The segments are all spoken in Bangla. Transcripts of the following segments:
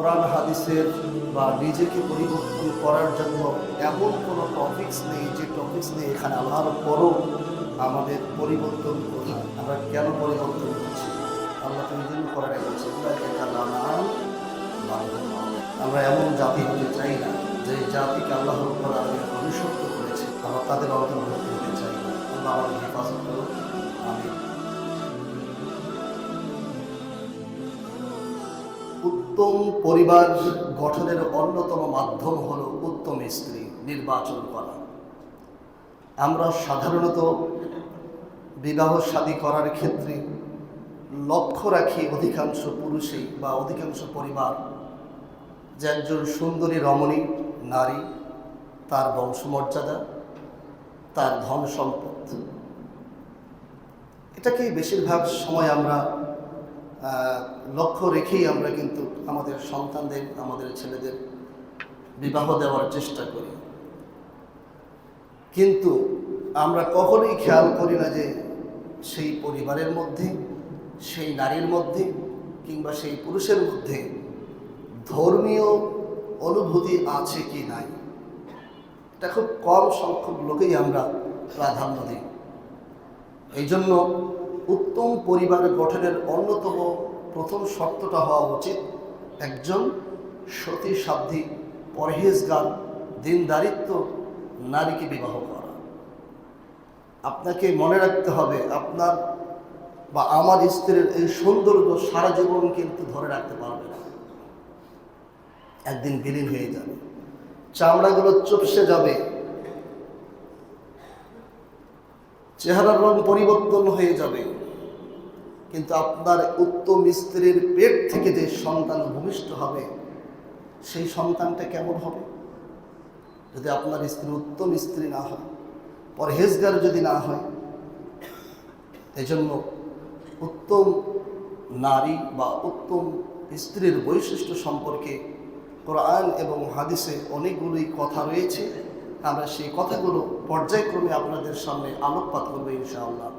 কোরআন হাদিসের বা নিজেকে পরিবর্তন করার জন্য এমন কোনো টপিকস নেই যে টপিকস নেই এখানে আল্লাহর পরও আমাদের পরিবর্তন কোথায়, আমরা কেন পরিবর্তন করছি। আল্লাহ তো এই জন্য কোরআনে বলছে আমরা এমন জাতি হতে চাই না যে জাতিকে আল্লাহ রাব্বুল আলামিন অভিশপ্ত করেছে, আমরা তাদের অন্তর্ভুক্ত হতে চাই না। আল্লাহ আমাদের হেফাজত করুন, আমিন। উত্তম পরিবার গঠনের অন্যতম মাধ্যম হল উত্তম স্ত্রী নির্বাচন করা। আমরা সাধারণত বিবাহ শাদী করার ক্ষেত্রে লক্ষ্য রাখি অধিকাংশ পুরুষই বা অধিকাংশ পরিবার যে একজন সুন্দরী রমণী নারী, তার বংশমর্যাদা, তার ধন সম্পদ, এটাকেই বেশিরভাগ সময় আমরা লক্ষ্য রেখেই আমরা কিন্তু আমাদের সন্তানদের, আমাদের ছেলেদের বিবাহ দেওয়ার চেষ্টা করি। কিন্তু আমরা কখনোই খেয়াল করি না যে সেই পরিবারের মধ্যে, সেই নারীর মধ্যে কিংবা সেই পুরুষের মধ্যে ধর্মীয় অনুভূতি আছে কি নাই। এটা খুব কম সংখ্যক লোকেই আমরা প্রাধান্য দিই। এই জন্য উত্তম পরিবার গঠনের অন্যতম প্রথম শর্তটা হওয়া উচিত একজন সতী সাধ্বী, পরহেজগার, দিনদারিত্ব নারীকে বিবাহ করা। আপনাকে মনে রাখতে হবে আপনার বা আমার স্ত্রীর এই সৌন্দর্য সারা জীবন কিন্তু ধরে রাখতে পারবে না, একদিন বিলীন হয়ে যাবে, চামড়াগুলো চুপসে যাবে, চেহারার রং পরিবর্তন হয়ে যাবে। কিন্তু আপনার উত্তম স্ত্রীর পেট থেকে যে সন্তান ভূমিষ্ঠ হবে সেই সন্তানটা কেমন হবে? যদি আপনার স্ত্রী উত্তম স্ত্রী না হয়, পরহেজগার যদি না হয়। এই জন্য উত্তম নারী বা উত্তম স্ত্রীর বৈশিষ্ট্য সম্পর্কে কোরআন এবং হাদিসে অনেকগুলোই কথা রয়েছে। আমরা সেই কথাগুলো পর্যায়ক্রমে আপনাদের সামনে আলোকপাত করবো ইনশাআল্লাহ।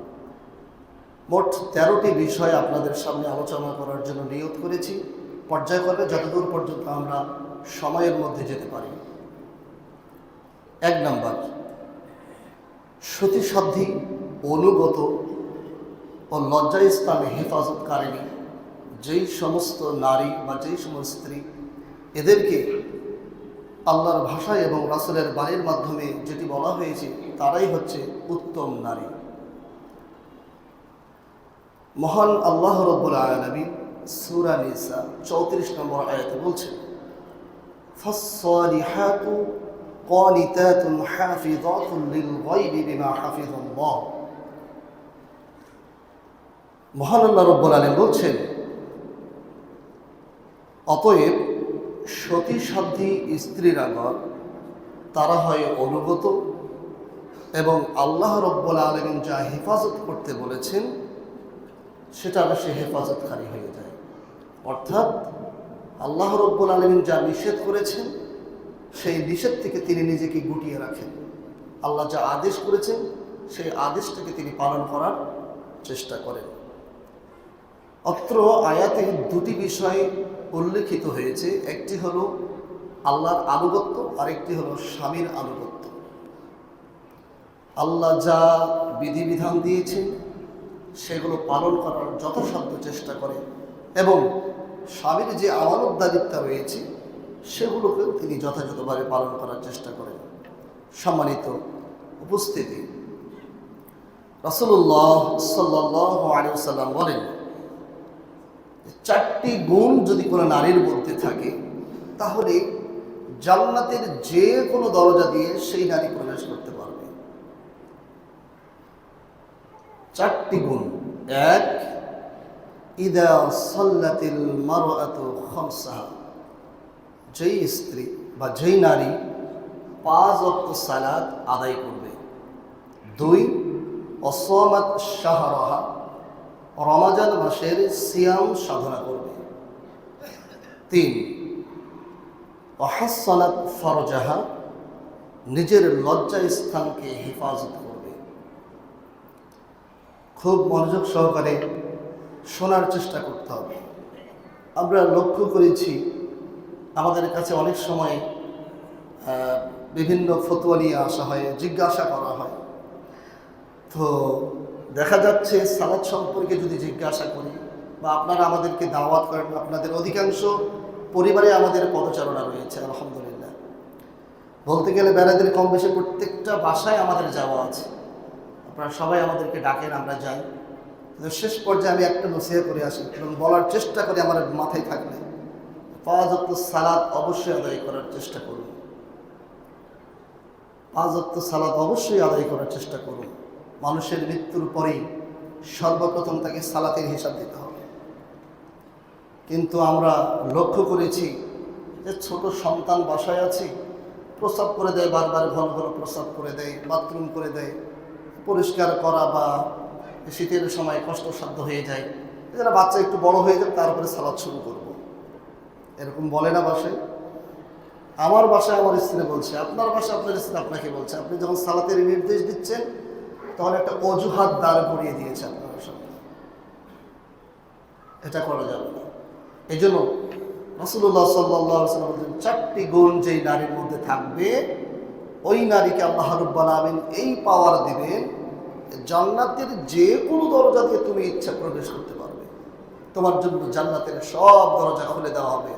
মোট 13টি বিষয় আপনাদের সামনে আলোচনা করার জন্য নিয়ত করেছি, পর্যায়ক্রমে যতদূর পর্যন্ত আমরা সময়ের মধ্যে যেতে পারি। 1 নম্বর, সতী সাধ্বী, অনুগত ও লজ্জাস্থানে হেফাজতকারিণী যেই সমস্ত নারী বা যেই সমস্ত স্ত্রী, এদেরকে আল্লাহর ভাষায় এবং রাসূলের বাণীর মাধ্যমে যেটি বলা হয়েছে তারাই হচ্ছে উত্তম নারী। মহান আল্লাহ রাব্বুল আলামিন সূরা নিসা 34 নম্বর আয়াতে বলছেন, ফাস-সালিহাতু কানিতাতুন হাফিযাতুন লিল গায়বি বিমা হাফিজাল্লাহ। মহান আল্লাহ রাব্বুল আলামিন বলছেন, অতএব সতী সাধ্বী স্ত্রীরাগণ তারা হয় অনুগত এবং আল্লাহ রাব্বুল আলামিন যা হেফাজত করতে বলেছেন সেটা সে হেফাজতকারী হয়ে যায়। অর্থাৎ আল্লাহ রাব্বুল আলামিন যা নিষেধ করেছেন সেই নিষেধ থেকে তিনি নিজেকে গুটিয়ে রাখেন। আল্লাহ যা আদেশ করেছেন সেই আদেশটাকে তিনি পালন করার চেষ্টা করেন। অত্র আয়াতে 2টি বিষয় উল্লেখিত হয়েছে, একটি হলো আল্লাহর আনুগত্য, আরেকটি হলো স্বামীর আনুগত্য। আল্লাহ যা বিধিবিধান দিয়েছেন সেগুলো পালন করার যথাসাধ্য চেষ্টা করে এবং স্বামীর যে আমানতদারিত্ব রয়েছে সেগুলোকেও তিনি যথাযথভাবে পালন করার চেষ্টা করেন। সম্মানিত উপস্থিতি, রাসূলুল্লাহ সাল্লাল্লাহু আলাইহি ওয়াসাল্লাম বলেন, 4টি গুণ যদি কোনো নারীর মধ্যে থাকে তাহলে জান্নাতের যে কোনো দরজা দিয়ে সেই নারী প্রবেশ করতে পারবে। 4টি গুণ। 1, ইদা সাল্লাতিল মারআতু খামসাহা, যেই স্ত্রী বা যেই নারী 5 ওয়াক্ত সালাত আদায় করবে। 2, অসামাত শাহরাহা, রমাজান মাসের সিয়াম সাধনা করবে। 3, অহাসানাত ফরজাহা, নিজের লজ্জা স্থানকে হেফাজত করবে। খুব মনোযোগ সহকারে শোনার চেষ্টা করতে হবে। আমরা লক্ষ্য করেছি আমাদের কাছে অনেক সময় বিভিন্ন ফতোয়া নিয়ে আসা হয়, জিজ্ঞাসা করা হয়। তো দেখা যাচ্ছে সালাত সম্পর্কে যদি জিজ্ঞাসা করি বা আপনারা আমাদেরকে দাওয়াত করেন, আপনাদের অধিকাংশ পরিবারে আমাদের পদচারণা রয়েছে আলহামদুলিল্লাহ। বলতে গেলে বেড়াদের কম বেশি প্রত্যেকটা বাসায় আমাদের যাওয়া আছে, আপনারা সবাই আমাদেরকে ডাকেন, আমরা যাই। কিন্তু শেষ পর্যায়ে আমি একটা নসিহত করে আসি এবং বলার চেষ্টা করি আমার মাথায় থাকলে, 5 ওয়াক্ত সালাত অবশ্যই আদায় করার চেষ্টা করুন। 5 ওয়াক্ত সালাত অবশ্যই আদায় করার চেষ্টা করুন। মানুষের মৃত্যুর পরেই সর্বপ্রথম তাকে সালাতের হিসাব দিতে হবে। কিন্তু আমরা লক্ষ্য করেছি যে ছোট সন্তান বাসায় আছে, প্রস্রাব করে দেয়, বারবার ঘন ঘন প্রস্রাব করে দেয়, বাথরুম করে দেয়, পরিষ্কার করা বা শীতের সময় কষ্টসাধ্য হয়ে যায়। এজন্য বাচ্চা একটু বড় হয়ে যাবে, তারপরে সালাত শুরু করব, এরকম বলে না বাসায়? আমার বাসায় আমার স্ত্রী বলছে, আপনার বাসায় আপনার স্ত্রী আপনাকে বলছে। আপনি যখন সালাতের নির্দেশ দিচ্ছেন তখন একটা অজুহাত দাঁড় করিয়ে দিয়েছে আপনার সামনে, এটা করা যাবে না। এই জন্য রাসূলুল্লাহ সাল্লাল্লাহু আলাইহি ওয়াসাল্লাম বলেন, 4টি গুণ যেই নারীর মধ্যে থাকবে ওই নারীকে আল্লাহ রাব্বুল আলামিন এই পাওয়ার দিবেন, জান্নাতের যে কোনো দরজা দিয়ে তুমি ইচ্ছা প্রবেশ করতে পারবে। তোমার জন্য জান্নাতের সব দরজা খুলে দেওয়া হবে,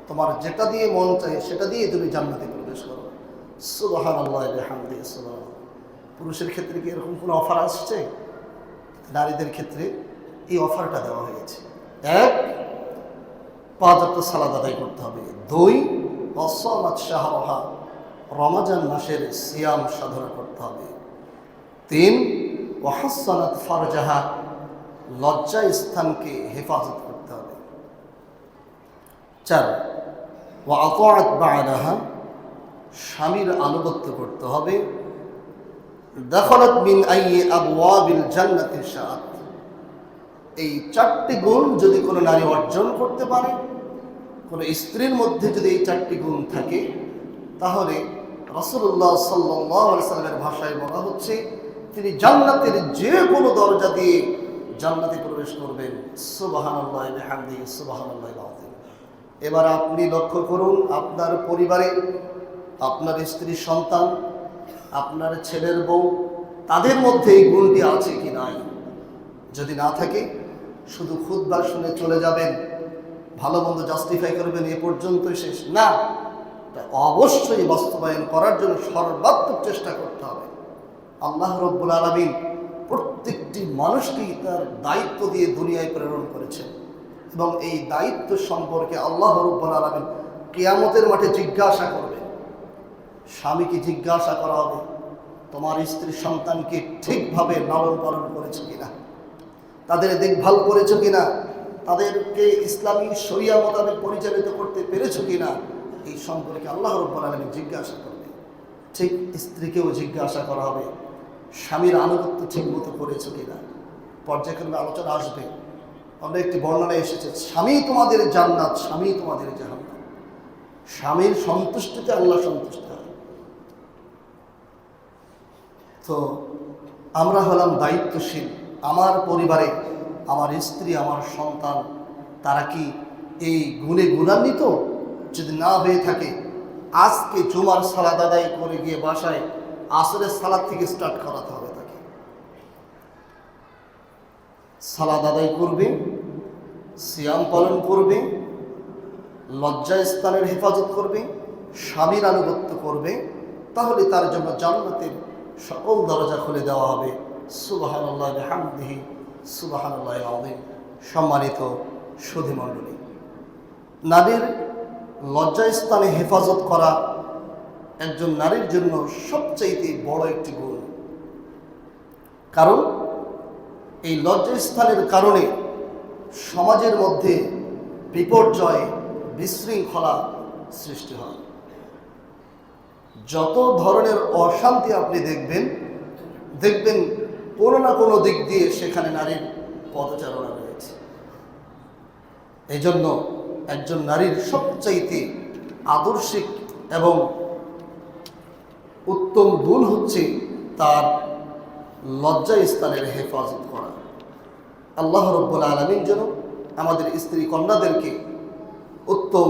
তোমার যেটা দিয়ে মন চায় সেটা দিয়ে তুমি জান্নাতে প্রবেশ করো। সুবহানাল্লাহ ওয়া বিহামদিহি সুবহানাল্লাহ। পুরুষের ক্ষেত্রে কি এরকম কোনো অফার আসছে? নারীদের ক্ষেত্রে এই অফারটা দেওয়া হয়েছে। 1, 5 ওয়াক্ত সালাত আদায় করতে হবে। 2, ওয়াসামাত শাহরাহা, রমজান মাসের সিয়াম সাধনা করতে হবে। 3, ওয়াহাসানাত ফারজাহা, লজ্জা স্থানকে হেফাজত করতে হবে। 4, ওয়াআতাআত বা'লাহা, স্বামীর আনুগত্য করতে হবে। দাখালাত মিন আইয়ি আবওয়াবিল জান্নাতি শাআত, এই 4টি গুণ যদি কোনো নারী অর্জন করতে পারে, কোনো স্ত্রীর মধ্যে যদি এই 4টি গুণ থাকে, তাহলে রাসূলুল্লাহ সাল্লাল্লাহু আলাইহি ওয়াসাল্লামের ভাষায় বলা হচ্ছে তিনি জান্নাতের যে কোনো দরজা দিয়ে জান্নাতে প্রবেশ করবেন। সুবহানাল্লাহ ওয়া বিহামদিহি সুবহানাল্লাহিল আযীম। এবার আপনি লক্ষ্য করুন, আপনার পরিবারে আপনার স্ত্রী সন্তান, আপনার ছেলের বউ, তাদের মধ্যে এই গুণটি আছে কি নাই। যদি না থাকে শুধু খুতবা শুনে চলে যাবেন, ভালো মন্দ জাস্টিফাই করবেন, এ পর্যন্তই শেষ না। অবশ্যই বাস্তবায়ন করার জন্য সর্বাত্মক চেষ্টা করতে হবে। আল্লাহ রাব্বুল আলামিন প্রত্যেকটি মানুষকেই তার দায়িত্ব দিয়ে দুনিয়ায় প্রেরণ করেছেন এবং এই দায়িত্ব সম্পর্কে আল্লাহ রাব্বুল আলামিন কিয়ামতের মাঠে জিজ্ঞাসা করবেন। স্বামীকে জিজ্ঞাসা করা হবে, তোমার স্ত্রী সন্তানকে ঠিকভাবে লালন পালন করেছো কিনা, তাদের দেখভাল করেছো কিনা, তাদেরকে ইসলামী শরিয়া মোতাবেক পরিচালিত করতে পেরেছো কিনা, এই সম্পর্কে আল্লাহ রাব্বুল আলামিন জিজ্ঞাসা করবে। ঠিক স্ত্রীকেও জিজ্ঞাসা করা হবে, স্বামীর আনুগত্য ঠিক মতো করেছো কিনা। পর্যায়ক্রমে আলোচনা আসবে। আমরা একটি বর্ণনা এসেছে, স্বামী তোমাদের জান্নাত, স্বামী তোমাদের জাহান্নাম। স্বামীর সন্তুষ্টিতে আল্লাহ সন্তুষ্ট হয়। তো আমরা হলাম দায়িত্বশীল। আমার পরিবারে আমার স্ত্রী, আমার সন্তান, তারা কি এই গুণে গুণান্বিত? যদি না হয়ে থাকে, আজকে জুমার সালাত আদায় করে গিয়ে বাসায় আসরের সালাত থেকে স্টার্ট করাতে হবে। তাকে সালাত আদায় করবে, সিয়াম পালন করবে, লজ্জা স্থানের হেফাজত করবে, স্বামীর আনুগত্য করবে, তাহলে তার জন্য জান্নাতের সকল দরজা খুলে দেওয়া হবে। সুবহানাল্লাহি ওয়া বিহামদিহি সুবহানাল্লাহিল আযীম। সম্মানিত সুধী মণ্ডলী, নারীর লজ্জা স্থানে হেফাজত করা একজন নারীর জন্য সবচাইতে বড় একটি গুণ। কারণ এই লজ্জা স্থানের কারণে সমাজের মধ্যে বিপর্যয়, বিশৃঙ্খলা সৃষ্টি হয়। যত ধরনের অশান্তি আপনি দেখবেন কোনো না কোনো দিক দিয়ে সেখানে নারীর পদচারণা রয়েছে। এই জন্য একজন নারীর সবচাইতে আদর্শিক এবং উত্তম গুণ হচ্ছে তার লজ্জা স্থানের হেফাজত করা। আল্লাহ রাব্বুল আলামিন যেন আমাদের স্ত্রী কন্যাদেরকে উত্তম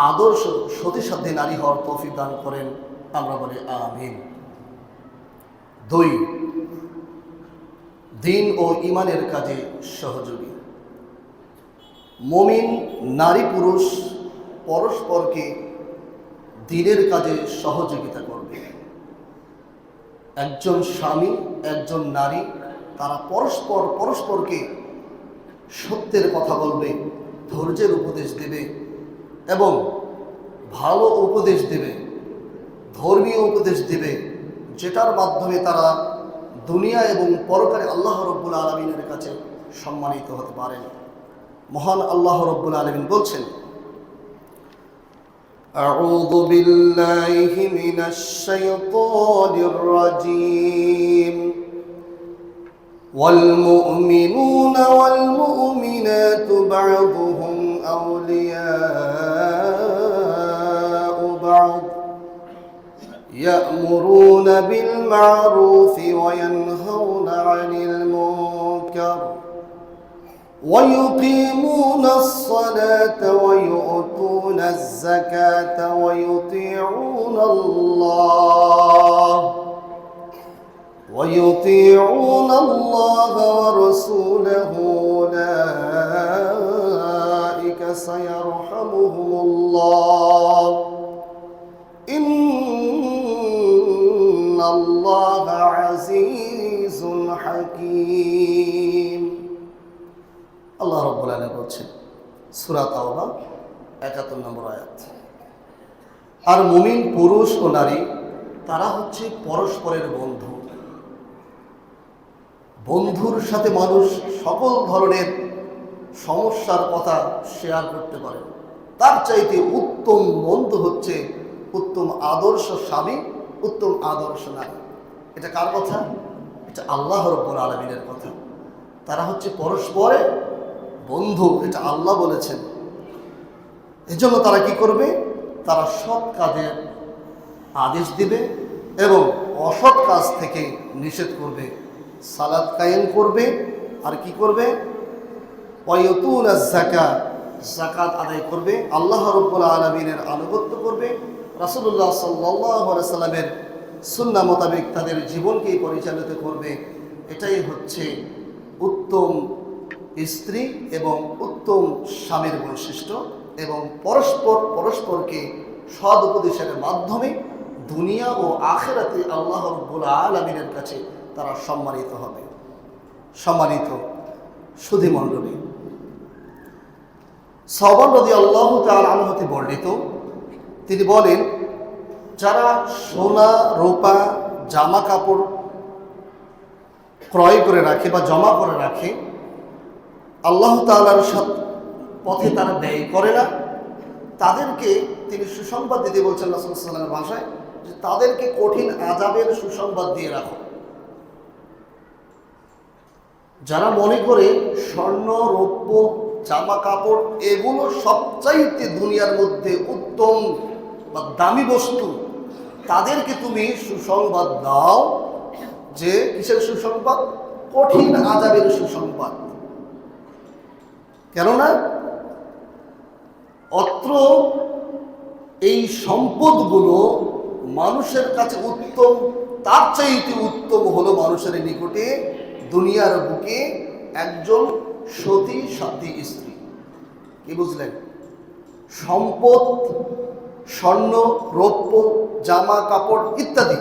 আদর্শ সতীসাধ্যী নারী হওয়ার তৌফিক দান করেন, আমরা বলি আমিন। 2, দিন ও ইমানের কাজে সহযোগী। মুমিন নারী পুরুষ পরস্পরকে দিনের কাজে সহযোগিতা করবে। একজন স্বামী একজন নারী তারা পরস্পরকে সত্যের কথা বলবে, ধৈর্যের উপদেশ দেবে এবং ভালো উপদেশ দেবে, ধর্মীয় উপদেশ দেবে, যেটার মাধ্যমে তারা দুনিয়া এবং পরকালে আল্লাহ রব্বুল আলামিনের কাছে সম্মানিত হতে পারেন। মহান আল্লাহ রব্বুল আলামিন বলছেন, আউযু বিল্লাহি মিনাশ শাইতানির রাজীম। والمؤمنون والمؤمنات بعضهم أولياء بعض يأمرون بالمعروف وينهون عن المنكر ويقيمون الصلاة ويؤتون الزكاة ويطيعون الله ورسوله أولئك سيرحمهم الله إن الله عزيز حكيم। আল্লাহ রাব্বুল আলামিন বলছেন সূরা তাওবা ৭১ নম্বর আয়াত, আর মুমিন পুরুষ ও নারী তারা হচ্ছে পরস্পরের বন্ধু। বন্ধুর সাথে মানুষ সকল ধরনের সমস্যার কথা শেয়ার করতে পারে। তার চাইতে উত্তম বন্ধু হচ্ছে উত্তম আদর্শ স্বামী, উত্তম আদর্শ নারী। এটা কার কথা? এটা আল্লাহ রাব্বুল আলামিনের কথা। তারা হচ্ছে পরস্পরের বন্ধু, এটা আল্লাহ বলেছেন। এজন্য তারা কি করবে? তারা সৎ কাজের আদেশ দিবে এবং অসৎ কাজ থেকে নিষেধ করবে, সালাত কায়েম করবে, আর কি করবে? ওয়ায়ুতুনাজ যাকাত, যাকাত আদায় করবে, আল্লাহ রাব্বুল আলামিনের আনুগত্য করবে, রাসূলুল্লাহ সাল্লাল্লাহু আলাইহি সাল্লামের সুন্নাহ মোতাবেক তাদের জীবনকে পরিচালিত করবে। এটাই হচ্ছে উত্তম স্ত্রী এবং উত্তম স্বামীর বৈশিষ্ট্য। এবং পরস্পরকে সৎ উপদেশের মাধ্যমে দুনিয়া ও আখিরাতে আল্লাহ রাব্বুল আলামিনের কাছে তারা সম্মানিত হবে। সম্মানিত সুধীমণ্ডলী, সাওবান রাদিয়াল্লাহু তাআলা আনহু হতে বর্ণিত, তিনি বলেন, যারা সোনা রূপা জামা কাপড় ক্রয় করে রাখে বা জমা করে রাখে, আল্লাহ তাআলার পথে তারা ব্যয় করে না, তাদেরকে তিনি সুসংবাদ দিতে বলছেন রাসূল সাল্লাল্লাহু আলাইহি ওয়াসাল্লামের ভাষায়, যে তাদেরকে কঠিন আযাবের সুসংবাদ দিয়ে রাখো। যারা মনে করে স্বর্ণ রৌপ্য জামা কাপড় এগুলো সবচাইতে দুনিয়ার মধ্যে উত্তম বা দামি বস্তু, তাদেরকে তুমি সুসংবাদ দাও যে কিসের সুসংবাদ? কঠিন আযাবের সুসংবাদ। কেননা অত্র এই সম্পদগুলো মানুষের কাছে উত্তম, তার চাইতে উত্তম হলো মানুষের নিকটে দুনিয়ার বুকে একজন সতী সাধ্যী স্ত্রী। কি বুঝলেন? সম্পদ, স্বর্ণ রৌপ্য জামা কাপড় ইত্যাদি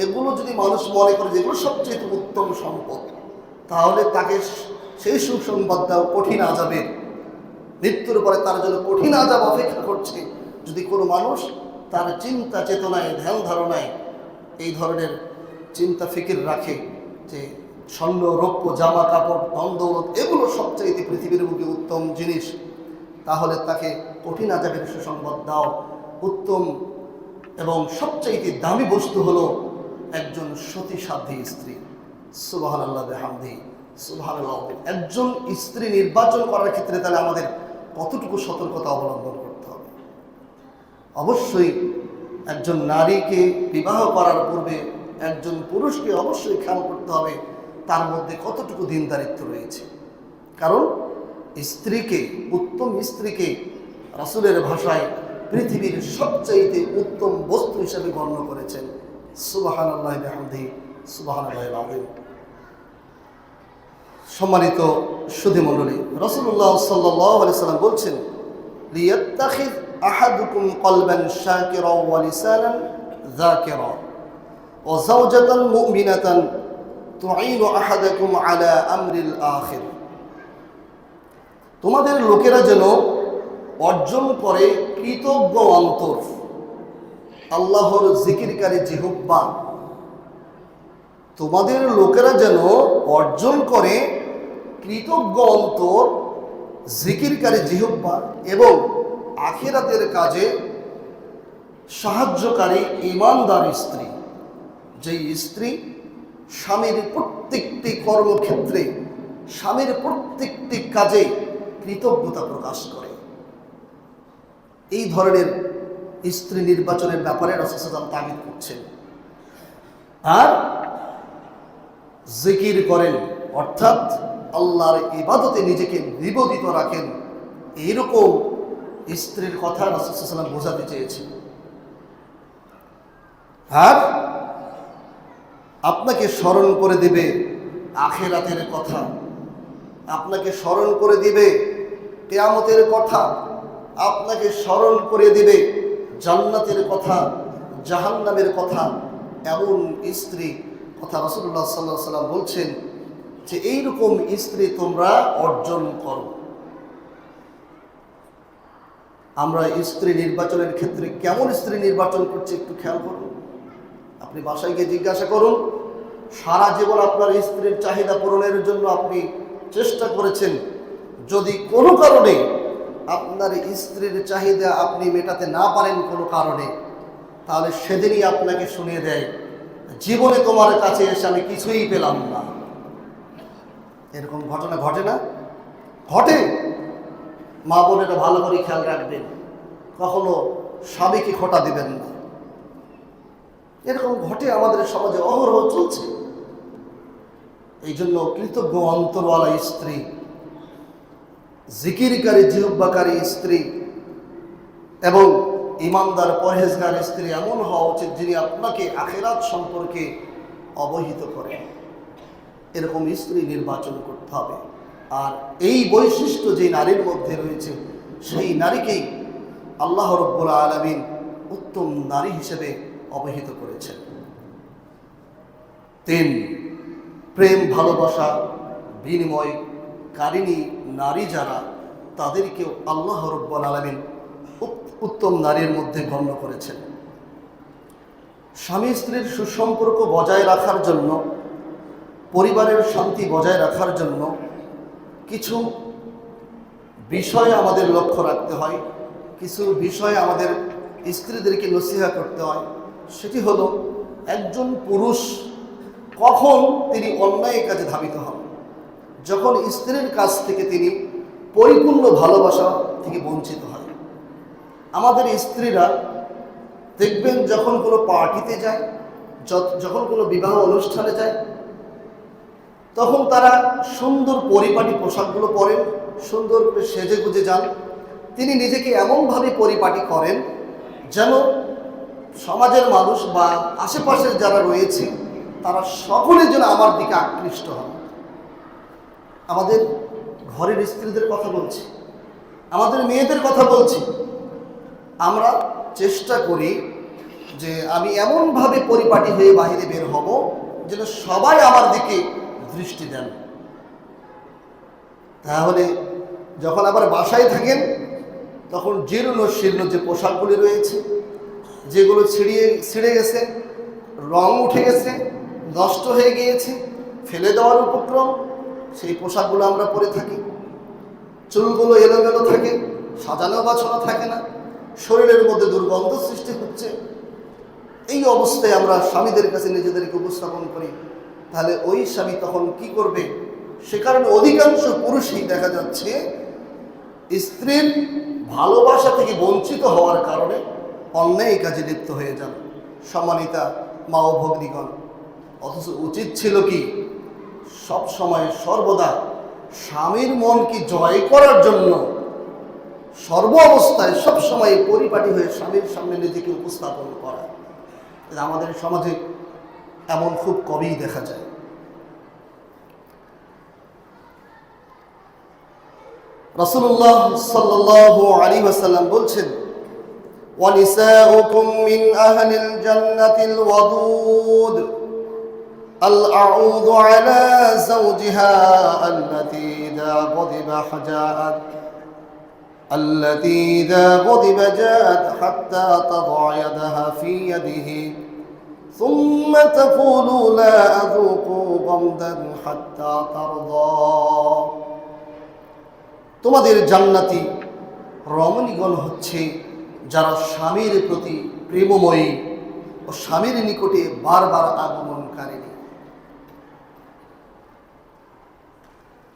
এগুলো যদি মানুষ মনে করে যেগুলো সবচেয়ে উত্তম সম্পদ, তাহলে তাকে সেই সুসংবাদ দাও কঠিন আযাবের। মৃত্যুর পরে তার জন্য কঠিন আযাব অপেক্ষা করছে যদি কোনো মানুষ তার চিন্তা চেতনায় ধ্যান ধারণায় এই ধরনের চিন্তা ফিকির রাখে যে স্বর্ণ রৌপ্য জামা কাপড় ধন দৌলত এগুলো সবচাইতে পৃথিবীর বুকে উত্তম জিনিস, তাহলে তাকে কঠিন আযাবের সুসংবাদ দাও। উত্তম এবং সবচাইতে দামি বস্তু হলো একজন সতী সাধ্যী স্ত্রী। সুবহানাল্লাহ বিহামদিহি, সুবহানাল্লাহ। একজন স্ত্রী নির্বাচন করার ক্ষেত্রে তাহলে আমাদের কতটুকু সতর্কতা অবলম্বন করতে হবে? অবশ্যই একজন নারীকে বিবাহ করার পূর্বে একজন পুরুষকে অবশ্যই খেয়াল করতে হবে তার মধ্যে কতটুকু দিনদারিত্ব রয়েছে। কারণ স্ত্রীকে, উত্তম স্ত্রীকে রাসূলের ভাষায় পৃথিবীর সবচাইতে উত্তম বস্তু হিসেবে গণ্য করেছেন। সুবহানাল্লাহি ওয়া বিহামদিহি সুবহানাল্লাহিল আযীম। সম্মানিত সুধী মণ্ডলী, রাসূলুল্লাহ সাল্লাল্লাহু আলাইহি ওয়াসাল্লাম বলছেন, লিয়াত্তাখিয আহাদুকুম কলবান শাকিরা ওয়া লিসানান যাকিরা ওয়া যাওজাতান মুমিনাতান তুঈনু আহাদাকুম আলা আমরিল আখির। তোমাদের লোকেরা যেন অর্জন করে কৃতজ্ঞ অন্তর, আল্লাহর জিকিরকারী জিহ্বা। তোমাদের লোকেরা যেন অর্জন করে কৃতজ্ঞ অন্তর, জিকিরকারী জিহ্বা এবং আখিরাতের কাজে সাহায্যকারী ঈমানদার স্ত্রী। যেই স্ত্রী স্বামীর প্রত্যেকটি কর্মক্ষেত্রে, স্বামীর প্রত্যেকটি কাজে কৃতজ্ঞতা প্রকাশ করে। এই ধরনের স্ত্রী নির্বাচনের ব্যাপারে রাসূল সাল্লাল্লাহু আলাইহি ওয়াসাল্লাম তাগিদ করছেন। আর জিকির করেন, অর্থাৎ আল্লাহর ইবাদতে নিজেকে নিবেদিত রাখেন, এইরকম স্ত্রীর কথা রাসূল সাল্লাল্লাহু আলাইহি ওয়াসাল্লাম বোঝাতে চেয়েছেন। আর আপনাকে স্মরণ করে দিবে আখিরাতের কথা, আপনাকে স্মরণ করে দিবে কিয়ামতের কথা, আপনাকে স্মরণ করে দিবে জান্নাতের কথা, জাহান্নামের কথা। এমন স্ত্রী কথা রাসূলুল্লাহ সাল্লাল্লাহু আলাইহি ওয়াসাল্লাম বলছেন যে এইরকম স্ত্রী তোমরা অর্জন করো। আমরা স্ত্রী নির্বাচনের ক্ষেত্রে কেমন স্ত্রী নির্বাচন করছি একটু খেয়াল করুন। আপনি বাসায় গিয়ে জিজ্ঞাসা করুন, সারা জীবন আপনার স্ত্রীর চাহিদা পূরণের জন্য আপনি চেষ্টা করেছেন, যদি কোনো কারণে আপনার স্ত্রীর চাহিদা আপনি মেটাতে না পারেন কোনো কারণে, তাহলে সেদিনই আপনাকে শুনিয়ে দেয়, জীবনে তোমার কাছে এসে আমি কিছুই পেলাম না। এরকম ঘটনা ঘটে না? ঘটে। মা বোনেরা ভালো করে খেয়াল রাখবেন, কখনো স্বামীকে খোঁটা দিবেন না। এরকম ঘটে আমাদের সমাজে, অহরহ চলছে। এই জন্য কৃতজ্ঞ অন্তরওয়ালা স্ত্রী, জিকিরকারী জিহ্বাকারী স্ত্রী এবং ইমানদার পরহেজগার স্ত্রী এমন হওয়া উচিত যিনি আপনাকে আখিরাত সম্পর্কে অবহিত করেন। এরকম স্ত্রী নির্বাচন করতে হবে। আর এই বৈশিষ্ট্য যে নারীর মধ্যে রয়েছে, সেই নারীকেই আল্লাহ রাব্বুল আলামিন উত্তম নারী হিসেবে অবহিত করেছেন। 3, প্রেম ভালোবাসা বিনিময়কারিণী নারী যারা, তাদেরকেও আল্লাহ রাব্বুল আলামিন উত্তম নারীর মধ্যে গণ্য করেছেন। স্বামী স্ত্রীর সুসম্পর্ক বজায় রাখার জন্য, পরিবারের শান্তি বজায় রাখার জন্য কিছু বিষয় আমাদের লক্ষ্য রাখতে হয়, কিছু বিষয় আমাদের স্ত্রীদেরকে নসিহত করতে হয়। সেটি হলো, একজন পুরুষ কখন তিনি অন্যায় কাজে ধাবিত হন, যখন স্ত্রীর কাছ থেকে তিনি পরিপূর্ণ ভালোবাসা থেকে বঞ্চিত হয়। আমাদের স্ত্রীরা দেখবেন যখন কোনো পার্টিতে যায়, যখন কোনো বিবাহ অনুষ্ঠানে যায়, তখন তারা সুন্দর পরিপাটি পোশাকগুলো পরেন, সুন্দর করে সেজে গুজে যান। তিনি নিজেকে এমনভাবে পরিপাটি করেন যেন সমাজের মানুষ বা আশেপাশের যারা রয়েছে তারা সকলে যেন আমার দিকে আকৃষ্ট হন। আমাদের ঘরের স্ত্রীদের কথা বলছি, আমাদের মেয়েদের কথা বলছি। আমরা চেষ্টা করি যে আমি এমনভাবে পরিপাটি হয়ে বাহিরে বের হব যেন সবাই আমার দিকে দৃষ্টি দেন। তাহলে যখন আবার বাসায় থাকেন, তখন জীর্ণ শীর্ণ যে পোশাকগুলি রয়েছে, যেগুলো ছিঁড়ে গেছে, রং উঠে গেছে, নষ্ট হয়ে গিয়েছে, ফেলে দেওয়ার উপক্রম, সেই পোশাকগুলো আমরা পরে থাকি। চুলগুলো এলোমেলো থাকে, সাজানো বাছানো থাকে না, শরীরের মধ্যে দুর্গন্ধ সৃষ্টি হচ্ছে। এই অবস্থায় আমরা স্বামীদের কাছে নিজেদেরকে উপস্থাপন করি, তাহলে ওই স্বামী তখন কি করবে? সে কারণে অধিকাংশ পুরুষই দেখা যাচ্ছে স্ত্রীর ভালোবাসা থেকে বঞ্চিত হওয়ার কারণে অন্যায় কাজে লিপ্ত হয়ে যান। সম্মানিতা মা ও ভগ্নীগণ, অথচ উচিত ছিল কি সব সময় সর্বদা স্বামীর মনকে জয় করার জন্য সর্ব অবস্থায় সবসময় পরিপাটি হয়ে স্বামীর সামনে নিজেকে উপস্থাপন করা, আমাদের সমাজে এমন খুব কমই দেখা যায়। রাসূলুল্লাহ সাল্লাল্লাহু আলাইহি ওয়াসাল্লাম বলছেন, ওয়ানিসাউকুম মিন আহলিল জান্নাতিল ওয়াদুদ الأعوذ على زوجها التي إذا غضب حجاءت التي إذا غضب جاءت حتى تضع يدها في يده ثم تقول لا أذوق غمدا حتى ترضى। তোমাদের জান্নাতি রমণীগণ হচ্ছে যারা স্বামীর প্রতি প্রেমময়ী ও স্বামীর নিকটে বারবার আগমনকারী।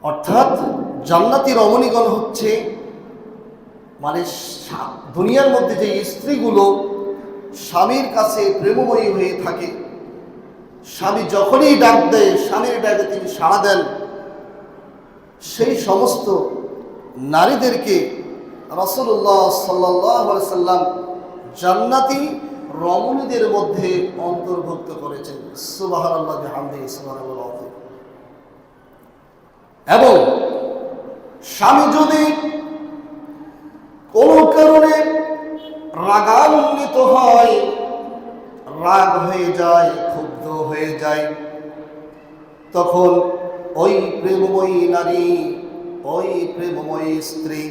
অর্থাৎ জান্নাতি রমণীগণ হচ্ছে মানে দুনিয়ার মধ্যে যে স্ত্রীগুলো স্বামীর কাছে প্রেমময়ী হয়ে থাকে, স্বামী যখনই ডাক দেয় স্বামীর ডাকে তিনি সাড়া দেন, সেই সমস্ত নারীদেরকে রাসূলুল্লাহ সাল্লাল্লাহু আলাইহি সাল্লাম জান্নাতি রমণীদের মধ্যে অন্তর্ভুক্ত করেছেন। সুবহানাল্লাহ বিহামদিহি সুবহানাল্লাহ। এবং স্বামী যদি কোনো কারণে রাগান্বিত হয়, রাগ হয়ে যায়, ক্ষুব্ধ হয়ে যায়, তখন ওই প্রেমময়ী নারী, ওই প্রেমময়ী স্ত্রী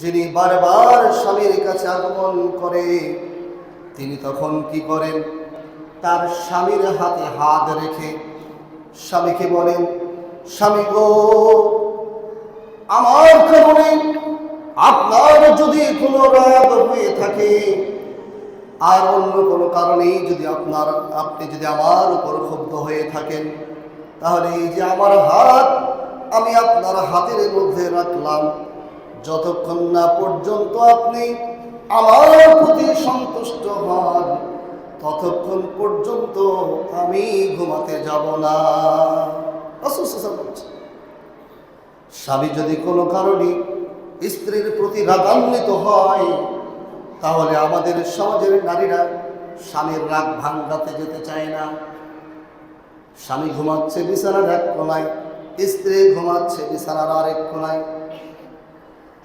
যিনি বারবার স্বামীর কাছে আগমন করে, তিনি তখন কি করেন, তার স্বামীর হাতে হাত রেখে স্বামীকে বলেন, স্বামী গো, আমার কারণে আপনার যদি কোনো রাগ হয়ে থাকে আর অন্য কোনো কারণেই যদি আপনি যদি আমার উপর ক্ষুব্ধ হয়ে থাকেন, তাহলে এই যে আমার হাত আমি আপনার হাতের মধ্যে রাখলাম, যতক্ষণ না পর্যন্ত আপনি আমার প্রতি সন্তুষ্ট হন ততক্ষণ পর্যন্ত আমি ঘুমাতে যাব না। স্বামী যদি কোনো কারণে স্ত্রীর প্রতি রাগান্বিত হয়, তাহলে আমাদের সমাজের নারীরা স্বামীর রাগ ভাঙাতে যেতে চায় না। স্বামী ঘুমাচ্ছে বিছানার এক কোনায়, স্ত্রী ঘুমাচ্ছে বিছানার আরেক কোনায়।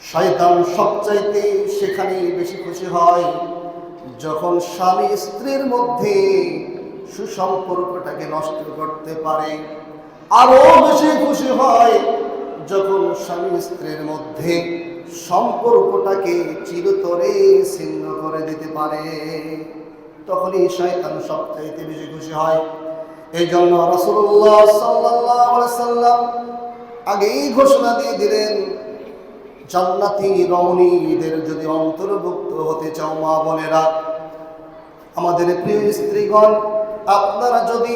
শয়তান সবচাইতে সেখানেই বেশি খুশি হয় যখন স্বামী স্ত্রীর মধ্যে সুসম্পর্কটাকে নষ্ট করতে পারে। আরো বেশি খুশি হয় যখন স্বামী স্ত্রীর মধ্যে সম্পর্কটাকে চিরতরে ছিন্ন করে দিতে পারে, তখনই শয়তান সবচাইতে বেশি খুশি হয়। এই জন্য রাসূলুল্লাহ সাল্লাল্লাহু আলাইহি সাল্লাম আগেই ঘোষণা দিয়ে দিলেন, জান্নাতি রমণীদের যদি অন্তর্ভুক্ত হতে চাও মা বোনেরা, আমাদের প্রিয় স্ত্রীগণ, আপনারা যদি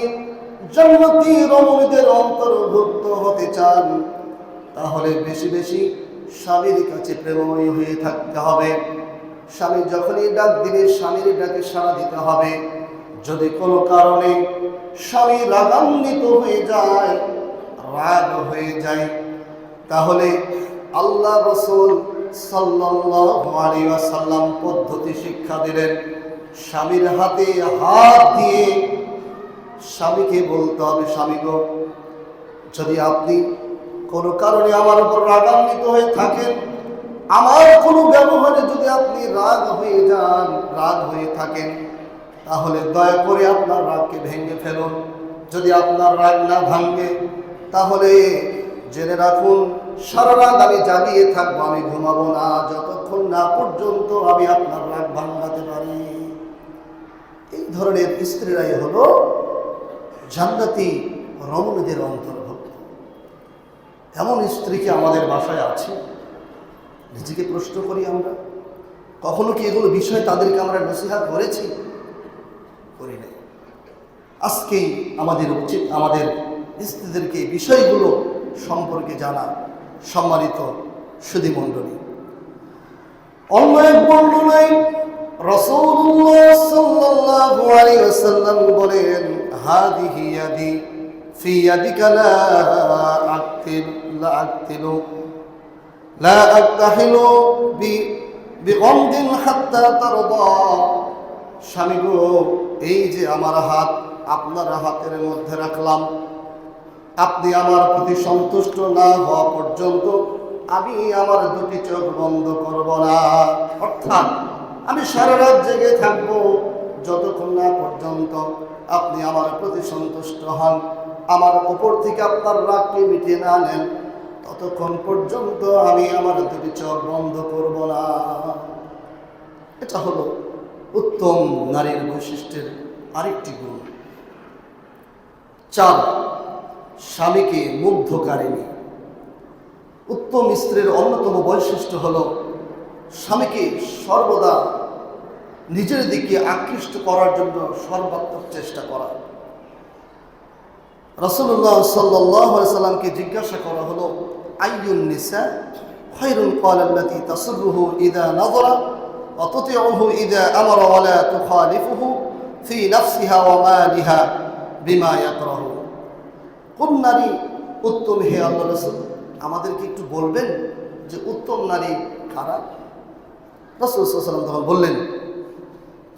জান্নাতি রমণীদের অন্তর্ভুক্ত হতে চান, তাহলে বেশি বেশি স্বামীর কাছে প্রেমময়ী হয়ে থাকতে হবে। স্বামী যখনই ডাক দিবে স্বামীর ডাকে সাড়া দিতে হবে। যদি কোনো কারণে স্বামী রাগান্বিত হয়ে যায়, রাগ হয়ে যায়, তাহলে আল্লাহ রাসূল সাল্লাল্লাহু আলাইহি ওয়াসাল্লাম পদ্ধতি শিক্ষা দিলেন। স্বামীর হাতে হাত দিয়ে স্বামীকে বলতে হবে, স্বামী গো, যদি আপনি কোনো কারণে আমার উপর রাগান্বিত হয়ে থাকেন, আমার কোনো ব্যবহারে যদি আপনি রাগ হয়ে যান, রাগ হয়ে থাকেন, তাহলে দয়া করে আপনার রাগকে ভেঙে ফেলুন। যদি আপনার রাগ না ভাঙে, তাহলে জেনে রাখুন সারা রাত আমি জাগিয়ে থাকবো, আমি ঘুমাবো না যতক্ষণ না পর্যন্ত আমি আপনার রাগ ভাঙাতে পারি। এই ধরনের স্ত্রীরাই হলো জান্নাতি রমণীদের অন্তর্ভুক্ত। এমন স্ত্রী কি আমাদের বাসায় আছে? নিজেকে প্রশ্ন করি আমরা, কখনো কি এগুলো বিষয় তাদেরকে আমরা নসিহত করেছি? করি নাই। আজকেই আমাদের উচিত আমাদের স্ত্রীদেরকে বিষয়গুলো সম্পর্কে জানা। সম্মানিত সুধীমণ্ডলী, অন্য এক বর্ণনায় রাসূলুল্লাহ সাল্লাল্লাহু আলাইহি ওয়াসাল্লাম বলেন, হাদিহি ইয়াদি ফি ইয়াদিকা লা আকতিলু লা আক্তাহিলু বিগমদিন হাত্তা তারদা। স্বামী গো, এই যে আমার হাত আপনার হাতের মধ্যে রাখলাম, আপনি আমার প্রতি সন্তুষ্ট না হওয়া পর্যন্ত আমি আমার দুটি চোখ বন্ধ করব না। অর্থাৎ আমি সারা রাত জেগে থাকবো যতক্ষণ না পর্যন্ত আপনি আমার প্রতি সন্তুষ্ট হন, আমার উপর থেকে আপনার রাগকে মিটিয়ে না নেন, ততক্ষণ পর্যন্ত আমি আমার দুটি চোখ বন্ধ করব না। এটা হলো উত্তম নারীর বৈশিষ্ট্যের আরেকটি গুণ। 4, স্বামীকে মুগ্ধকারিণী। উত্তম স্ত্রীর অন্যতম বৈশিষ্ট্য হলো স্বামীকে সর্বদা নিজের দিকে আকৃষ্ট করার জন্য সর্বাত্মক চেষ্টা করা। রাসূলুল্লাহ সাল্লাল্লাহু আলাইহি সাল্লামকে জিজ্ঞাসা করা হলো, আইয়ুন নিসা খায়রুন? ক্বালা আল্লাতী তাসুররুহু ইযা নাযারা ওয়া তুতিউহু ইযা আমারা ওয়া লা তুখালিফুহু ফি নাফসিহা ওয়া মালিহা বিমা ইয়াকরাহু। কোন নারী উত্তম হে আল্লাহ রাসূল? আমাদেরকে একটু বলবেন যে উত্তম নারী কারা? রাসূল সাল্লাল্লাহু আলাইহি ওয়াসাল্লাম তখন বললেন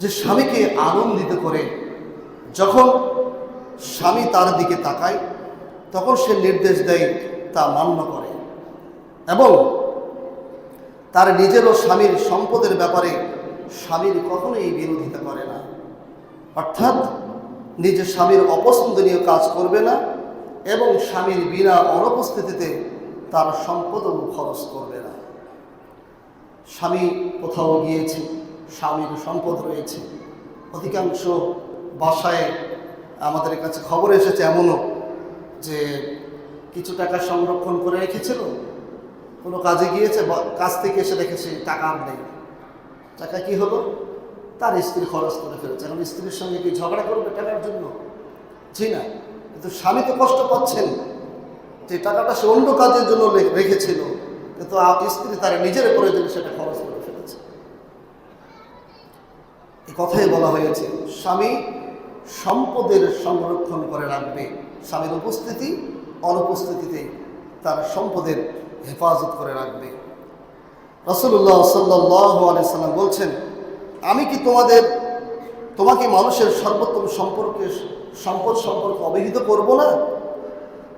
যে স্বামীকে আনন্দিত করে যখন স্বামী তার দিকে তাকায় তখন সে নির্দেশ দেয় তা মান্য করে, এবং তার নিজেরও স্বামীর সম্পদের ব্যাপারে স্বামীর কখনোই বিরোধিতা করে না। অর্থাৎ নিজের স্বামীর অপছন্দনীয় কাজ করবে না এবং স্বামীর বিনা অনুপস্থিতিতে তার সম্পদও খরচ করবে না। স্বামী কোথাও গিয়েছে, স্বামীর সম্পদ রয়েছে। অধিকাংশ বাসায় আমাদের কাছে খবর এসেছে এমনও যে কিছু টাকা সংরক্ষণ করে রেখেছিল, কোনো কাজে গিয়েছে, কাজ থেকে এসে দেখেছে টাকা আর নেই। টাকা কি হলো? তার স্ত্রী খরচ করে ফেলেছে। এখন স্ত্রীর সঙ্গে কি ঝগড়া করবে টাকার জন্য? জি না। কিন্তু স্বামী তো কষ্ট পাচ্ছেন যে টাকাটা সে অন্য কাজের জন্য রেখেছিল, কিন্তু স্ত্রী তার নিজের প্রয়োজনে সেটা খরচ করে ফেলেছে। এই কথাই বলা হয়েছে স্বামী সম্পদের সংরক্ষণ করে রাখবে, স্বামীর উপস্থিতি অনুপস্থিতিতে তার সম্পদের হেফাজত করে রাখবে। রাসূলুল্লাহ সাল্লাল্লাহু আলাইহি সাল্লাম বলছেন, আমি কি তোমাকে মানুষের সর্বোত্তম সম্পদ সম্পর্কে অবহিত করব না?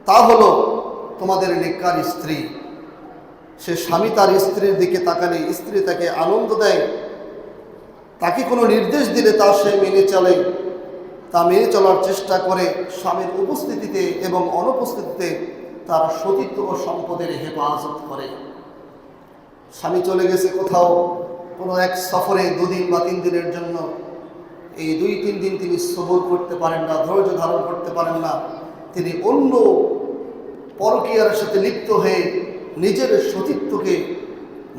তা হলো তোমাদের নেককার স্ত্রী। সে স্বামী তার স্ত্রীর দিকে তাকালে স্ত্রী তাকে আনন্দ দেয়, তাকে কোনো নির্দেশ দিলে তা সে মেনে চলে, তা মেনে চলার চেষ্টা করে, স্বামীর উপস্থিতিতে এবং অনুপস্থিতিতে তার সতীত্ব ও সম্পদের হেফাজত করে। স্বামী চলে গেছে কোথাও কোনো এক সফরে 2 দিন বা 3 দিনের জন্য, এই 2-3 দিন তিনি সবর করতে পারেন না, ধৈর্য ধারণ করতে পারেন না, তিনি অন্য পরকীয়ার সাথে লিপ্ত হয়ে নিজের সতীত্বকে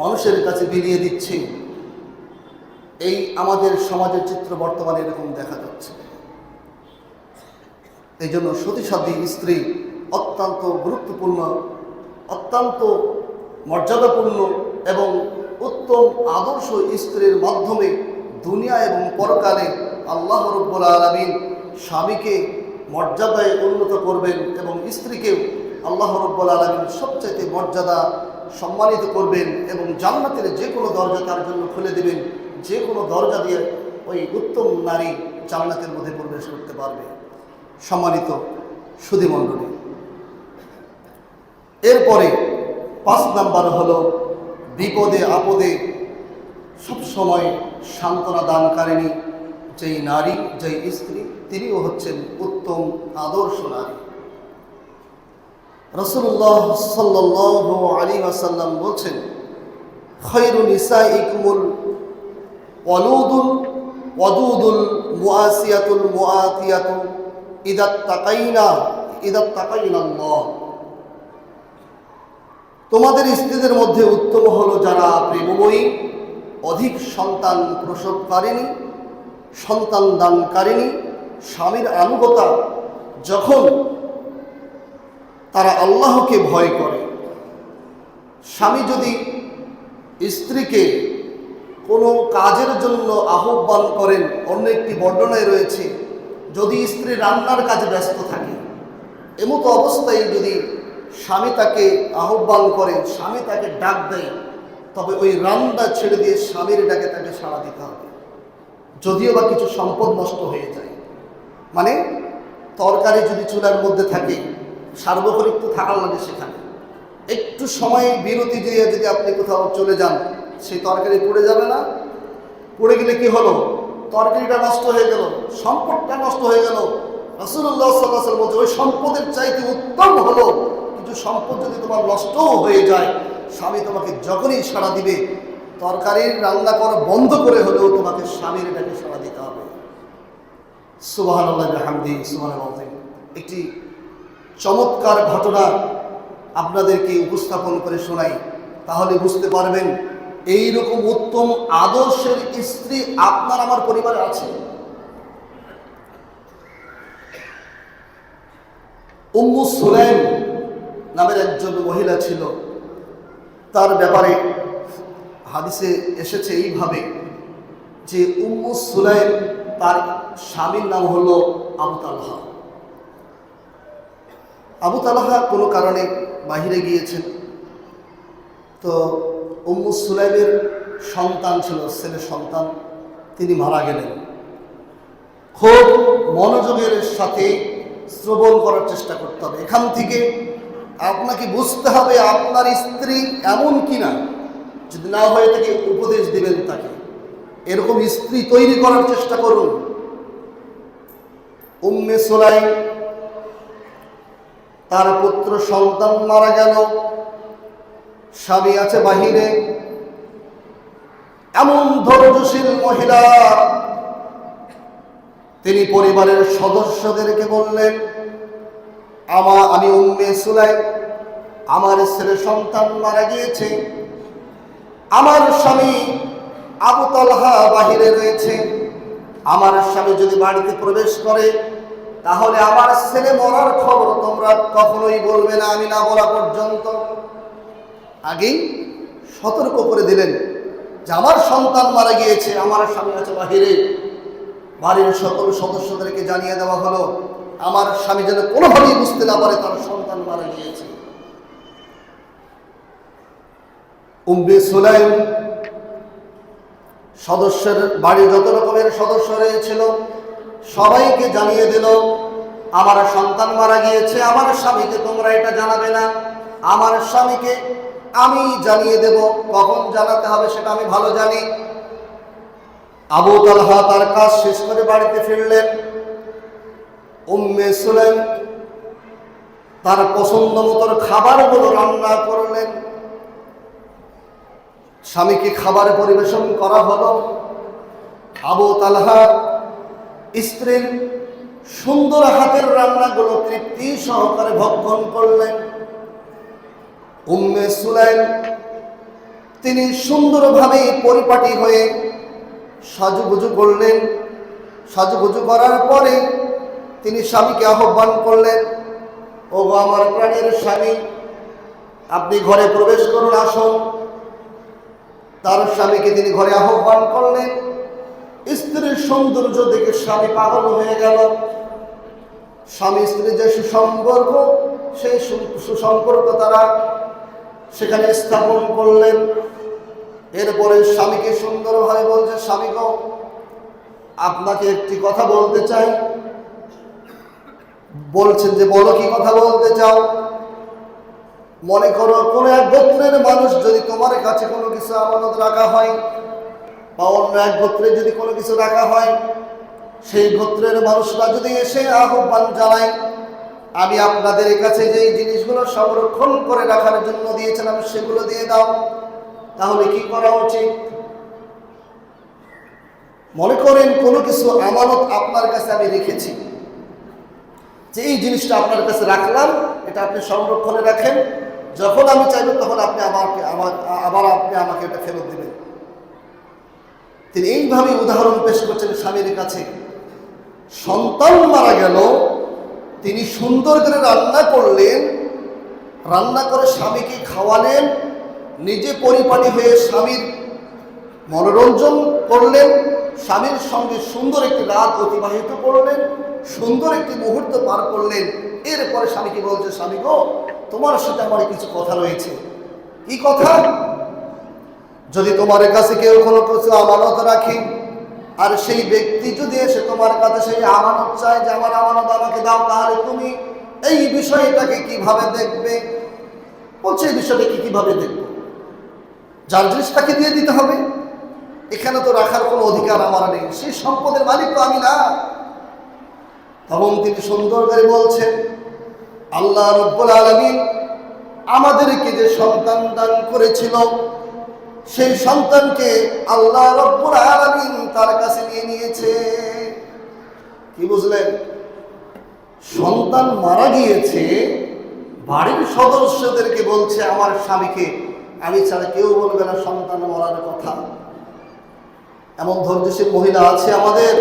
মানুষের কাছে বিলিয়ে দিচ্ছে। এই আমাদের সমাজের চিত্র বর্তমানে এরকম দেখা যাচ্ছে। এই জন্য সতীসাধ্বী স্ত্রী অত্যন্ত গুরুত্বপূর্ণ, অত্যন্ত মর্যাদাপূর্ণ এবং উত্তম আদর্শ স্ত্রীর মাধ্যমে দুনিয়া এবং পরকালে আল্লাহ রাব্বুল আলামিন স্বামীকে মর্যাদায় উন্নত করবেন এবং স্ত্রীকেও আল্লাহ রাব্বুল আলামিন সবচাইতে মর্যাদা সম্মানিত করবেন এবং জান্নাতের যে কোনো দরজা তার জন্য খুলে দেবেন। যে কোনো দরজা দিয়ে ওই উত্তম নারী জান্নাতের মধ্যে প্রবেশ করতে পারবে। সম্মানিত সুধীমণ্ডলী, এরপরে 5 নাম্বার হলো বিপদে আপদে সবসময় সান্ত্বনা দানকারিণী যেই নারী, যেই স্ত্রী, তিনিও হচ্ছেন উত্তম আদর্শ নারী। রাসূলুল্লাহ সাল্লাল্লাহু আলাইহি ওয়াসাল্লাম বলছেন, খায়রু নিসাইকুমুল ওয়াদুদুল মুআসিয়াতুল মুআতিয়াতু ইদা তাকাইনা আল্লাহ। তোমাদের স্ত্রীদের মধ্যে উত্তম হলো যারা প্রেমময়ী, অধিক সন্তান প্রসবকারিণী, সন্তান দানকারিণী, স্বামীর আনুগতা, যখন তারা আল্লাহকে ভয় করে। স্বামী যদি স্ত্রীকে কোনো কাজের জন্য আহ্বান করেন, অন্য একটি বর্ণনায় রয়েছে যদি স্ত্রী রান্নার কাজে ব্যস্ত থাকে, এমতো অবস্থায় যদি স্বামী তাকে আহ্বান করে, স্বামী তাকে ডাক দেয়, তবে ওই রান্না ছেড়ে দিয়ে স্বামীর ডাকে তাকে সাড়া দিতে হবে, যদিও বা কিছু সম্পদ নষ্ট হয়ে যায়। মানে তরকারি যদি চুলার মধ্যে থাকে, সার্বক্ষণিক তো থাকার লাগে, সেখানে একটু সময় বিরতি দিয়ে যদি আপনি কোথাও চলে যান, সেই তরকারি পুড়ে যাবে না? পুড়ে গেলে কি হলো? তরকারিটা নষ্ট হয়ে গেল, সম্পদটা নষ্ট হয়ে গেল। রাসূলুল্লাহ সাল্লাল্লাহু আলাইহি ওয়াসাল্লাম বলছে, ওই সম্পদের চাইতে উত্তম হলো কিছু সম্পদ যদি তোমার নষ্টও হয়ে যায়, স্বামী তোমাকে যখনই সাড়া দিবে, তরকারির রান্না করা বন্ধ করে হলেও তোমাকে স্বামীর ডাকে সাড়া দিতে হবে। সুবহানাল্লাহি ওয়া বিহামদিহি সুবহানাল আযীম। একটি চমৎকার ঘটনা আপনাদেরকে উপস্থাপন করে শোনাই, তাহলে বুঝতে পারবেন এইরকম উত্তম আদর্শের স্ত্রী আপনার আমার পরিবারে আছে। উম্মু সুলাইম নামের একজন মহিলা ছিল, তার ব্যাপারে হাদিসে এসেছে এইভাবে যে উম্মু সুলাইম, তার স্বামীর নাম হলো আবু তালহা। আবু তালহা কোনো কারণে বাহিরে গিয়েছেন, তো উম্মু সুলাইমের সন্তান ছিল, ছেলে সন্তান, তিনি মারা গেলেন। খুব মনোযোগের সাথে শ্রবণ করার চেষ্টা করতে হবে। এখান থেকে আপনাকে বুঝতে হবে আপনার স্ত্রী এমন কিনা, যদি না হয়ে থাকে উপদেশ দিবেন তাকে, এরকম স্ত্রী তৈরি করার চেষ্টা করুন। উম্মে সুলাইম, তার পুত্র সন্তান মারা গেল, স্বামী আছে বাহিরে। এমন ধৈর্যশীল মহিলা, তিনি পরিবারের সদস্যদেরকে বললেন, আমি উম্মে সুলাইম, আমার ছেলে সন্তান মারা গিয়েছে, আমার স্বামী আবু তালহা বাহিরে রয়েছে, আমার স্বামী যদি বাড়িতে প্রবেশ করে তাহলে আমার ছেলে মরার খবর তোমরা কখনোই বলবে না, আমি না বলা পর্যন্ত। আগেই সতর্ক করে দিলেন যে আমার সন্তান মারা গিয়েছে, আমার স্বামী আছে বাহিরে। বাড়ির সকল সদস্যদেরকে জানিয়ে দেওয়া হলো, আমার স্বামী যেন কোনোভাবেই বুঝতে না পারে তার সন্তান মারা গিয়েছে। উম্মে সুলাইম সদস্যের বাড়ি যত রকমের সদস্য রয়েছিল সবাইকে জানিয়ে দিল, আমার সন্তান মারা গিয়েছে, আমার স্বামীকে তোমরা এটা জানাবে না, আমার স্বামীকে আমি জানিয়ে দেব, কখন জানাতে হবে সেটা আমি ভালো জানি। আবু তালহা তার কাজ শেষ করে বাড়িতে ফিরলেন। উম্মে সুলাইম তার পছন্দ মতো খাবারগুলো রান্না করলেন, স্বামীকে খাবার পরিবেশন করা হলো। আবু তালহা স্ত্রীর সুন্দর হাতের রান্নাগুলো তৃপ্তি সহকারে ভক্ষণ করলেন। উম্মে সুলাইম তিনি সুন্দরভাবে পরিপাটি হয়ে সাজুগুজু করলেন। সাজুগুজু করার পরে তিনি স্বামীকে আহ্বান করলেন, ও আমার প্রাণের স্বামী, আপনি ঘরে প্রবেশ করুন, আসুন। তার স্বামীকে তিনি ঘরে আহ্বান করলেন। স্ত্রীর সৌন্দর্য দেখে স্বামী পাগল হয়ে গেল। স্বামী স্ত্রীর যে সুসম্পর্ক, সেই সুসম্পর্ক তারা সেখানে স্থাপন করলেন। এরপরে স্বামীকে সুন্দরভাবে বলছে, স্বামী গো, আপনাকে একটি কথা বলতে চাই। বলছেন যে, বলো, কি কথা বলতে চাও? মনে করো কোনো এক গোত্রের মানুষ যদি তোমার কাছে কোনো কিছু আমানত রাখা হয়, বা অন্য এক গোত্রে যদি কোনো কিছু রাখা হয়, সেই গোত্রের মানুষরা যদি এসে আহ্বান জানায়, আমি আপনাদের কাছে যেই জিনিসগুলো সংরক্ষণ করে রাখার জন্য দিয়েছিলাম সেগুলো দিয়ে দাও, তাহলে কি করা উচিত? মনে করেন কোনো কিছু আমানত আপনার কাছে আমি রেখেছি, যে এই জিনিসটা আপনার কাছে রাখলাম, এটা আপনি সংরক্ষণে রাখেন, যখন আমি চাইব তখন আপনি আমাকে এটা ফেরত দেবেন। তিনি এইভাবে উদাহরণ পেশ করছেন স্বামীর কাছে। সন্তান মারা গেল, তিনি সুন্দর করে রান্না করলেন, রান্না করে স্বামীকে খাওয়ালেন, নিজে পরিপাটি হয়ে স্বামীর মনোরঞ্জন করলেন, স্বামীর সঙ্গে সুন্দর একটি রাত অতিবাহিত করলেন, সুন্দর একটি মুহূর্ত পার করলেন। এরপরে স্বামীকে বলছে, স্বামী গো, তোমার সাথে আমার কিছু কথা রয়েছে। কি কথা? যদি তোমার কাছে কেউ কোনো কিছু আমানত রাখে, আর সেই ব্যক্তি যদি এসে তোমার কাছে সেই আমানত চায় যে আমার আমানত আমাকে দাও, তাহলে তুমি এই বিষয়টাকে কিভাবে দেখবে? বলছে এই বিষয়টাকে কিভাবে দেখবো? যার জিনিসটাকে দিয়ে দিতে হবে, এখানে তো রাখার কোনো অধিকার আমার নেই, সেই সম্পদের মালিক তো আমি না। তখন তিনি সুন্দর করে বলছেন, আল্লাহ রাব্বুল আলামিন আমাদেরকে যে সন্তান দান করেছিল, সেই সন্তানকে আল্লাহ রাব্বুল আলামিন তার কাছে নিয়ে নিয়েছে। কি বুঝলেন? সন্তান মারা গিয়েছে, বাড়ির সদস্যদেরকে বলছে আমার স্বামীকে আমি ছাড়া কেউ বলবে না সন্তান মরার কথা। এমন ধৈর্যশীল মহিলা আছে আমাদের,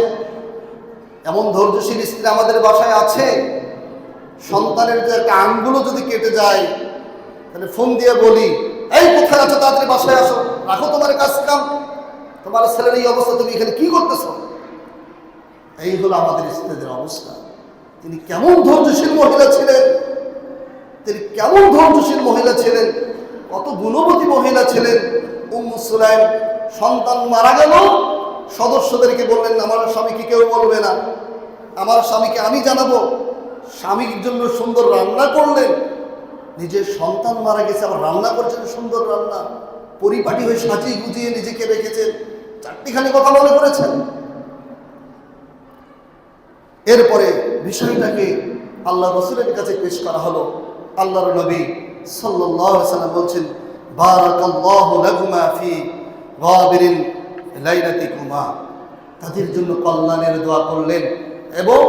এমন ধৈর্যশীল স্ত্রী আমাদের বাসায় আছে। সন্তানের যে একটা আঙ্গুলও যদি কেটে যায়, তাহলে ফোন দিয়ে বলি, এই কোথায় আছো, তাড়াতাড়ি বাসায় আসো, রাখো তোমার কাজ কাম, তোমার ছেলের এই অবস্থা, তুমি এখানে কি করতেছো? এই হলো আমাদের স্ত্রীদের অবস্থা। তিনি কেমন ধৈর্যশীল মহিলা ছিলেন, তিনি কেমন ধৈর্যশীল মহিলা ছিলেন, কত গুণবতী মহিলা ছিলেন। উম্মু সুলাইম সন্তান মারা গেল, সদস্যদেরকে বললেন আমার স্বামীকে কেউ বলবে না, আমার স্বামীকে আমি জানাবো। স্বামীর জন্য সুন্দর রান্না করলেন, নিজের সন্তান মারা গেছে আবার রান্না করছেন সুন্দর রান্না, পরিপাটি হয়ে সাজিয়ে গুজিয়ে নিজেকে রেখেছেন, চারটিখানি কথা মনে করেছেন। এরপরে বিষয়টাকে আল্লাহ রাসূলের কাছে পেশ করা হলো। আল্লাহর নবী সাল্লাল্লাহু আলাইহি ওয়াসাল্লাম বলছেন, বারাকাল্লাহু লাকুমা ফি গাবিরিন লাইলাতিকুমা। তাদের জন্য কল্যাণের দোয়া করলেন এবং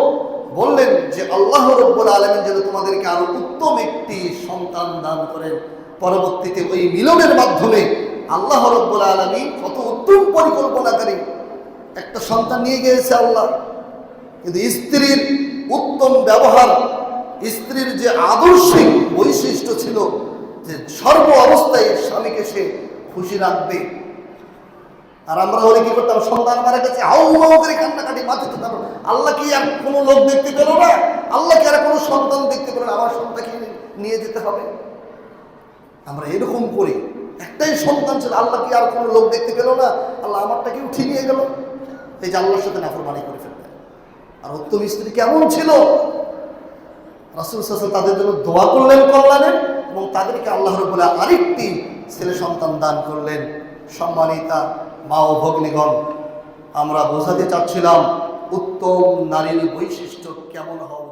বললেন যে আল্লাহ রাব্বুল আলামিন যেন তোমাদেরকে আরো উত্তম একটি সন্তান দান করেন। পরবর্তীতে ওই মিলনের মাধ্যমে আল্লাহ রাব্বুল আলামিন কত উত্তম পরিকল্পনাকারী একটা সন্তান নিয়ে গিয়েছে আল্লাহ। কিন্তু স্ত্রীর উত্তম ব্যবহার, স্ত্রীর যে আদর্শিক বৈশিষ্ট্য ছিল যে সর্ব অবস্থায় স্বামীকে সে খুশি রাখবে, আর আমরা হলে কি করতাম, সন্তান মারা গেছে হাউ হাউ করে কান্নাকাটি মাথাতে থাকবো, আল্লাহ কি আর কোনো লোক দেখতে পেল না, আল্লাহ কি আর কোনো সন্তান দেখতে পেল না, আমার সন্তানকে নিয়ে যেতে হবে। আমরা এরকম করি, একটাই সন্তান ছিল, আল্লাহ কি আর কোনো লোক দেখতে পেল না, আল্লাহ আমারটাকে উঠিয়ে নিয়ে গেল। এই যে আল্লাহর সাথে নাফরমানি করে ফেলবে। আর উত্তম স্ত্রী কেমন ছিল, রাসূল সাল্লাল্লাহু আলাইহি ওয়াসাল্লাম তাদের জন্য দোয়া করলেন কল্যাণের, এবং তাদেরকে আল্লাহ রাব্বুল আলামিন আরেকটি ছেলে সন্তান দান করলেন। সম্মানিতা মা ও ভগ্নীগণ, আমরা বোঝাতে চাচ্ছিলাম উত্তম নারীর বৈশিষ্ট্য কেমন হবে।